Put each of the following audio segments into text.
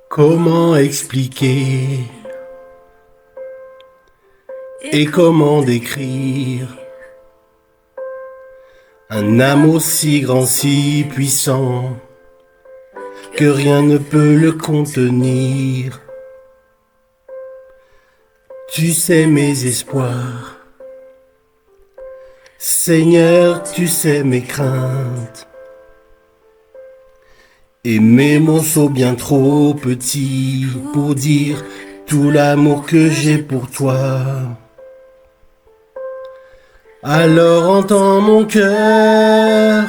Comment expliquer et comment décrire un amour si grand, si puissant que rien ne peut le contenir? Tu sais mes espoirs, Seigneur, tu sais mes craintes. Et mes mots sont bien trop petits pour dire tout l'amour que j'ai pour toi. Alors entends mon cœur,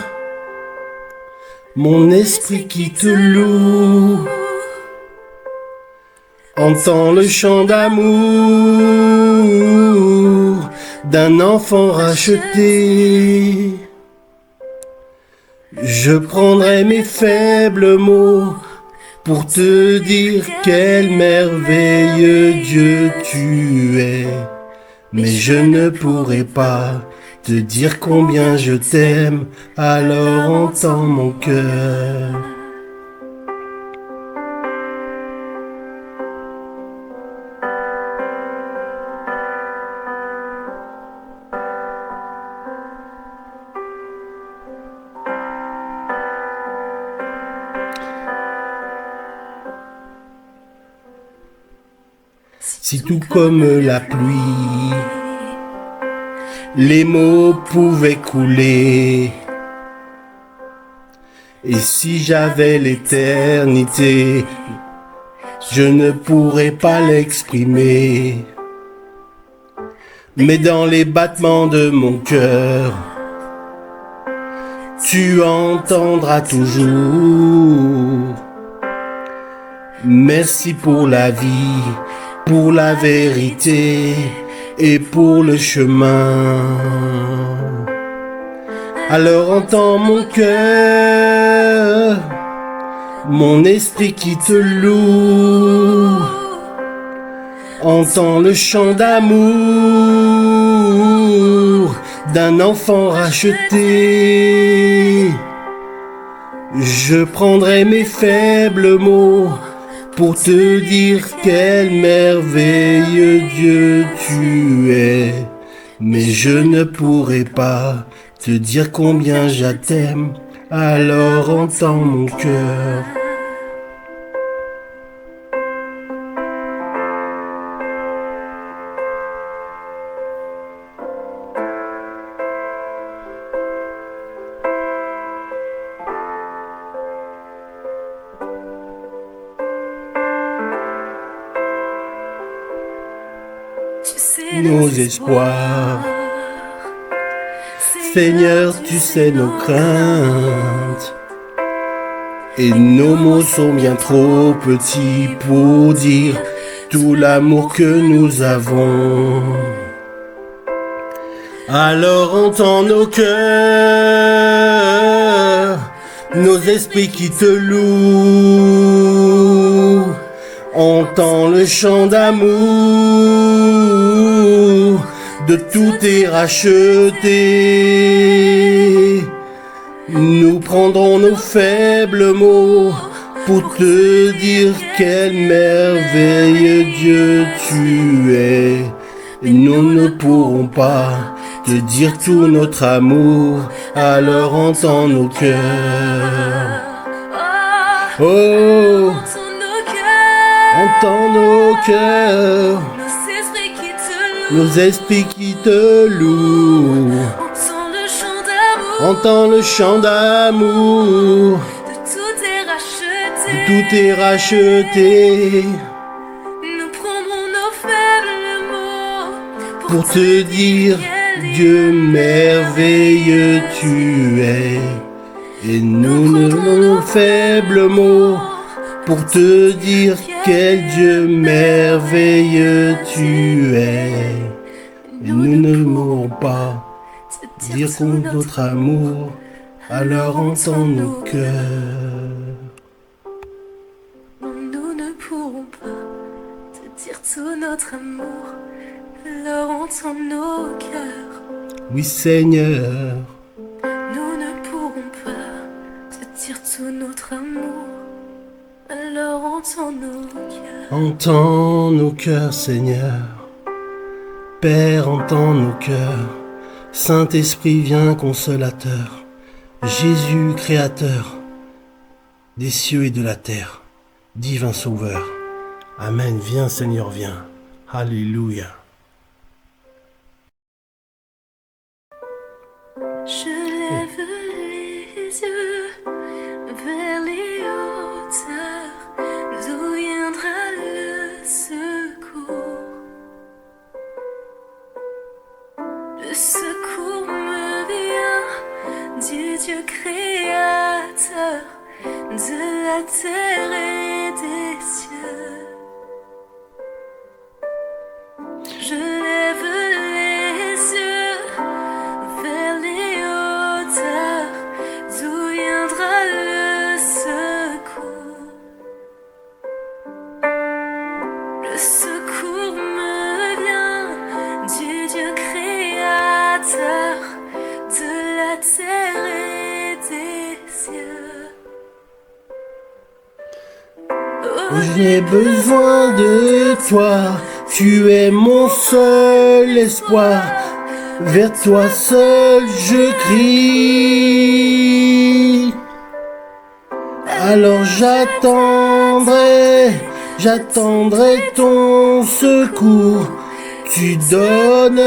mon esprit qui te loue. Entends le chant d'amour d'un enfant racheté. Je prendrai mes faibles mots pour te dire quel merveilleux Dieu tu es. Mais je ne pourrai pas te dire combien je t'aime, alors entends mon cœur. Si tout comme la pluie, les mots pouvaient couler, et si j'avais l'éternité, je ne pourrais pas l'exprimer. Mais dans les battements de mon cœur, tu entendras toujours. Merci pour la vie, pour la vérité et pour le chemin. Alors entends mon cœur, mon esprit qui te loue. Entends le chant d'amour d'un enfant racheté. Je prendrai mes faibles mots pour te dire quel merveilleux Dieu tu es. Mais je ne pourrai pas te dire combien je t'aime, alors entends mon cœur. Nos espoirs, Seigneur, tu sais nos craintes. Et nos mots sont bien trop petits pour dire tout l'amour que nous avons. Alors entends nos cœurs, nos esprits qui te louent. Entends le chant d'amour de tout est racheté. Nous prendrons nos faibles mots pour te dire quel merveilleux Dieu tu es. Et nous ne pourrons pas te dire tout notre amour, alors entends nos cœurs. Oh, entends nos cœurs, nos esprits qui te louent. Entends le chant d'amour, de tout est racheté. Nous prendrons nos faibles mots Pour te dire, Dieu merveilleux tu es. Et nous ne nos faibles mots pour te dire quel Dieu merveilleux tu es. Et nous ne mourrons pas dire contre notre amour, alors entends nos cœurs. Nous ne pourrons pas te dire tout notre amour, alors entends nos cœurs. Oui Seigneur, Nous ne pourrons pas te dire tout notre amour, alors entends nos cœurs. Entends nos cœurs, Seigneur. Père, entends nos cœurs. Saint-Esprit, viens consolateur. Jésus, créateur des cieux et de la terre. Divin Sauveur. Amen. Viens, Seigneur, viens. Alléluia. Je lève les yeux vers les hauteurs, d'où viendra le secours. Le secours me vient du Dieu créateur de la terre et des cieux. Je lève les yeux vers les hauteurs, d'où viendra le secours. Le secours me vient du Dieu créateur de la terre et des cieux. J'ai besoin de toi, tu es mon seul espoir. Vers toi seul je crie. Alors j'attendrai ton secours. Tu donnes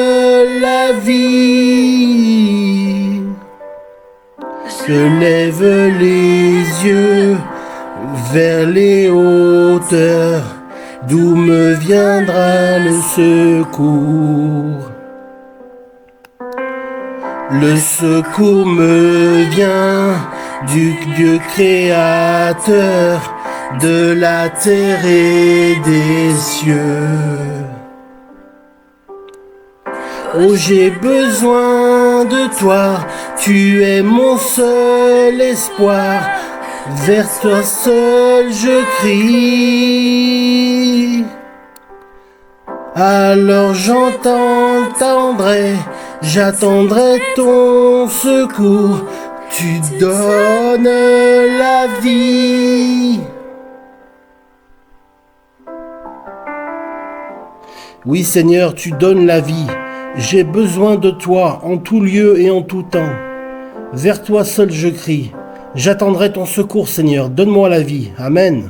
la vie. Je lève les yeux vers les hauteurs, d'où me viendra le secours. Le secours me vient du Dieu créateur de la terre et des cieux. Oh, j'ai besoin de toi, tu es mon seul espoir. Vers toi seul je crie. Alors j'attendrai ton secours. Tu donnes la vie. Oui Seigneur, tu donnes la vie. J'ai besoin de toi en tout lieu et en tout temps. Vers toi seul je crie. J'attendrai ton secours, Seigneur. Donne-moi la vie. Amen.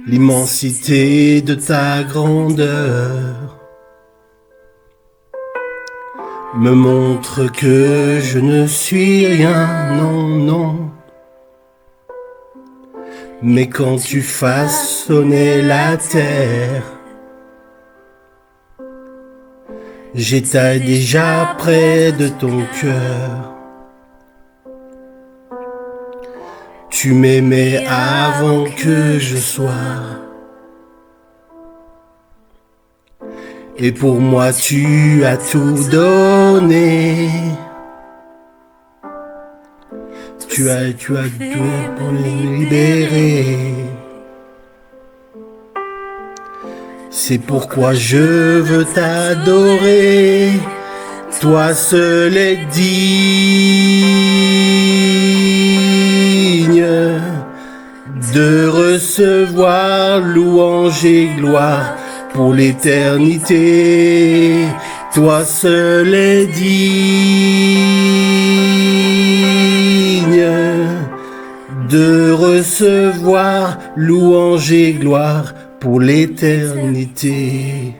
L'immensité de ta grandeur me montre que je ne suis rien, non, non. Mais quand tu façonnais la terre, j'étais déjà près de ton cœur. Tu m'aimais avant que je sois. Et pour moi tu as tout donné. Tu as tout pour me libérer. C'est pourquoi je veux t'adorer. Toi seul est digne de recevoir louange et gloire pour l'éternité. Toi seul est digne de recevoir louange et gloire pour l'éternité.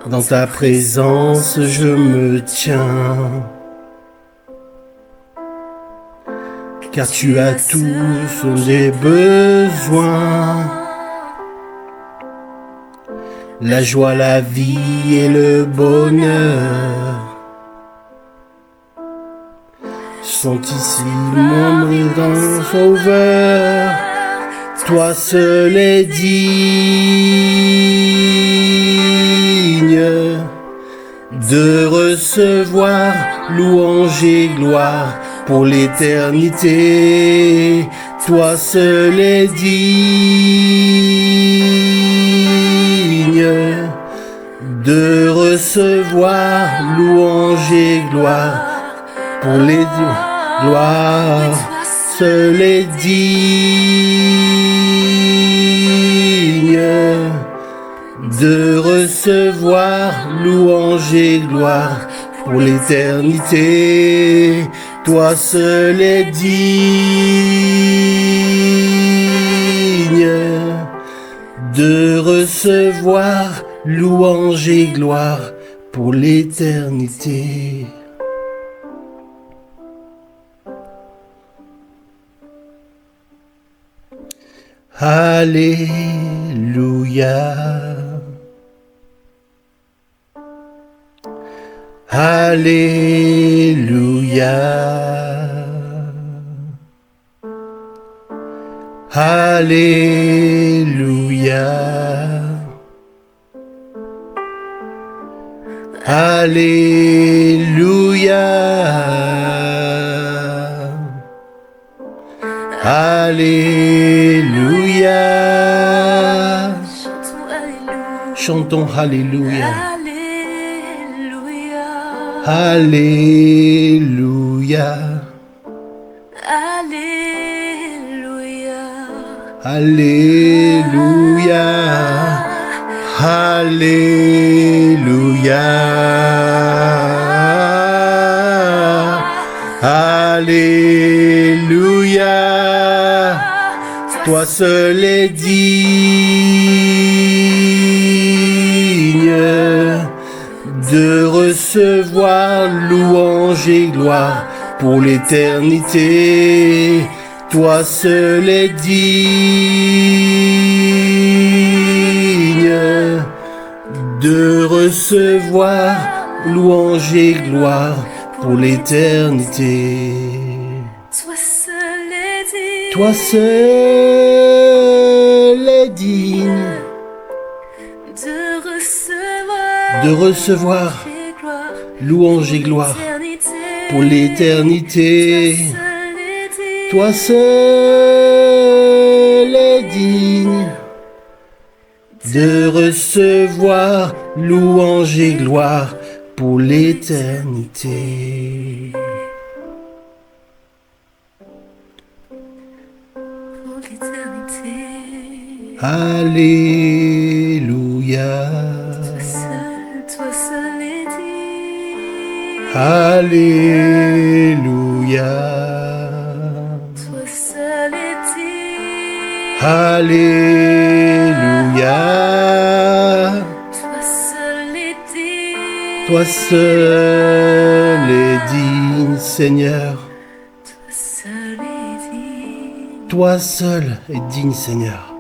Dans ta présence je me tiens, car tu as tout ce dont j'ai besoin. La joie, la vie et le bonheur sont ici, mon grand sauveur. Toi seul est digne de recevoir louange et gloire pour l'éternité. Toi seul est digne de recevoir louange et gloire pour les gloires. Seul est digne de recevoir louange et gloire pour l'éternité. Toi seul est digne de recevoir louange et gloire pour l'éternité. Alléluia. Alléluia. Alléluia. Alléluia. Alléluia. Chantons Alléluia. Alléluia. Alléluia. Alléluia. Alléluia. Alléluia. Toi seul est digne de recevoir louange et gloire pour l'éternité. Toi seul est digne de recevoir louange et gloire pour l'éternité. Toi seul est digne de recevoir louange et gloire pour l'éternité. Toi seul est digne de recevoir louange et gloire pour l'éternité. Alléluia. Toi seul est digne. Alléluia. Toi seul est digne. Alléluia. Toi seul est digne. Toi seul est digne, Seigneur. Toi seul est digne. Toi seul est digne, Seigneur,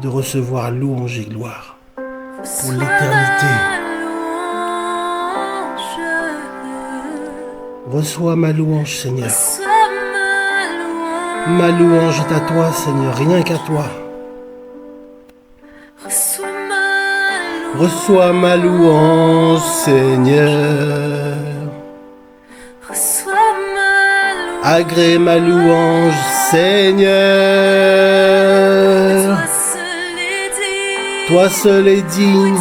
de recevoir louange et gloire pour l'éternité. Reçois ma louange, Seigneur. Ma louange est à toi, Seigneur, rien qu'à toi. Reçois ma louange, Seigneur. Agrée ma louange, Seigneur. Toi seul est digne.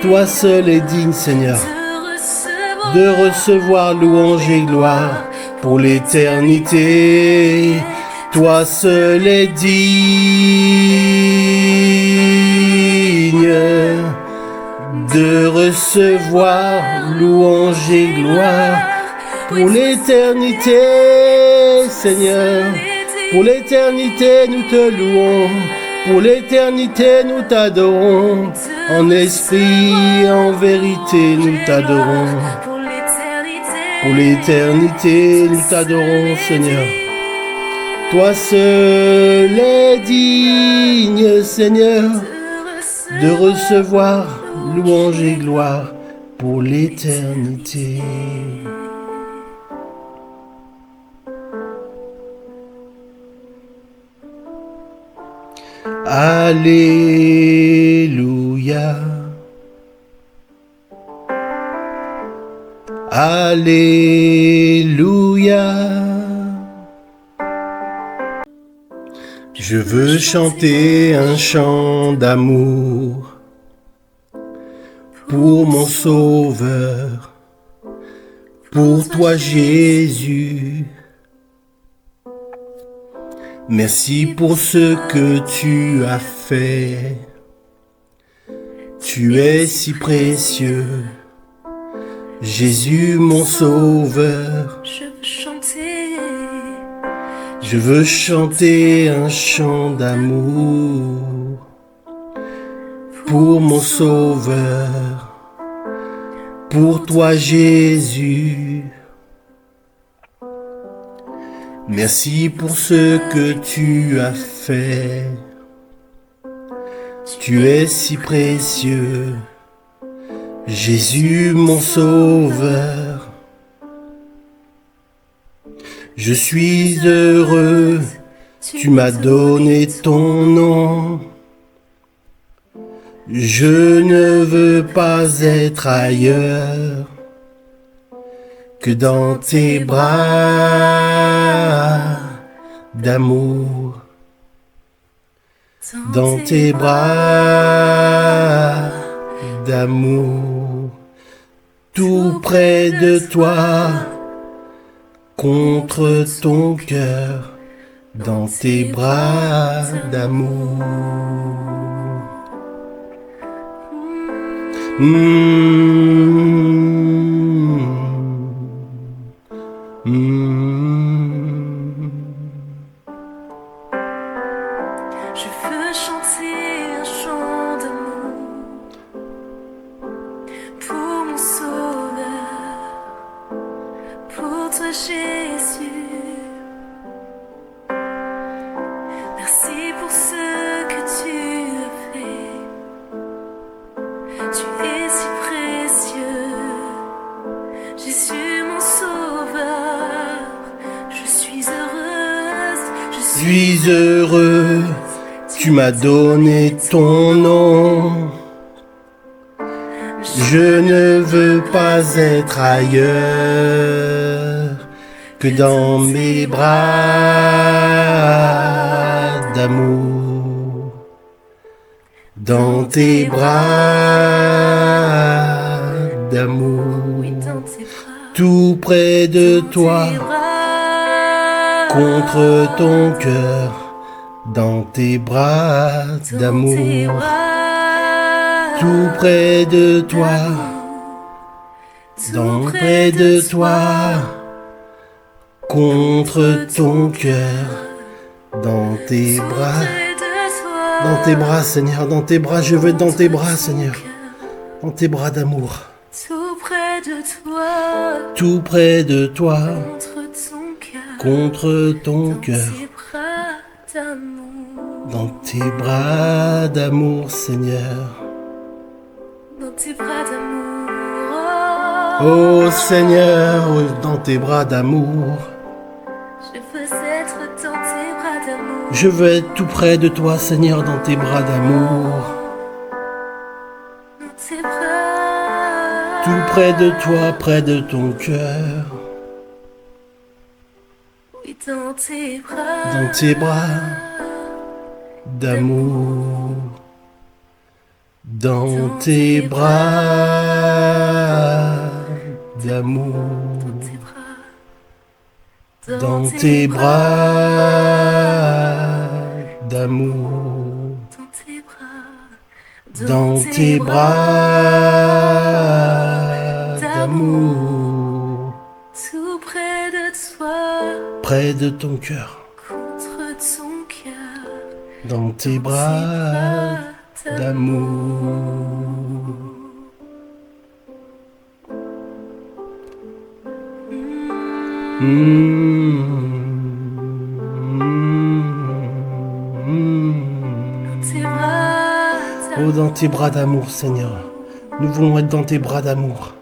Toi seul est digne, Seigneur, de recevoir louange et gloire pour l'éternité. Toi seul est digne de recevoir louange et gloire pour l'éternité, Seigneur. Pour l'éternité, nous te louons. Pour l'éternité, nous t'adorons. En esprit et en vérité, nous t'adorons. Pour l'éternité, nous t'adorons, Seigneur. Toi seul est digne, Seigneur, de recevoir louange et gloire pour l'éternité. Alléluia. Alléluia. Je veux chanter un chant d'amour pour mon Sauveur, pour toi Jésus. Merci pour ce que tu as fait. Tu es si précieux, Jésus mon Sauveur. Je veux chanter un chant d'amour pour mon Sauveur, pour toi Jésus. Merci pour ce que tu as fait. Tu es si précieux, Jésus mon Sauveur. Je suis heureux, tu m'as donné ton nom. Je ne veux pas être ailleurs que dans tes bras d'amour, dans tes bras d'amour, tout près de toi, contre ton cœur, dans tes bras d'amour. Je veux chanter un chant d'amour pour mon Sauveur, pour toi Jésus. Merci pour ce que tu as fait. Tu es si précieux, Jésus mon Sauveur. Je suis heureuse, je suis heureux, tu m'as donné ton nom. Je ne veux pas être ailleurs que dans mes bras d'amour, dans tes bras d'amour, tout près de toi, contre ton cœur, dans tes bras d'amour, tout près de toi, près de toi, contre ton cœur, dans tes bras, Seigneur, dans tes bras, je veux être dans tes bras, Seigneur, dans tes bras d'amour, tout près de toi, tout près de toi, contre ton cœur, dans tes bras d'amour, Seigneur. Dans tes bras d'amour, oh Seigneur, dans tes bras d'amour. Je veux être dans tes bras d'amour. Je veux être tout près de toi, Seigneur, dans tes bras d'amour. Dans tes bras, tout près de toi, près de ton cœur. Oui, dans tes bras d'amour. Dans tes bras d'amour, dans tes bras d'amour, dans tes bras d'amour, tout près de toi, près de ton cœur, contre ton cœur, dans tes bras d'amour. Oh, dans tes bras d'amour, Seigneur. Nous voulons être dans tes bras d'amour.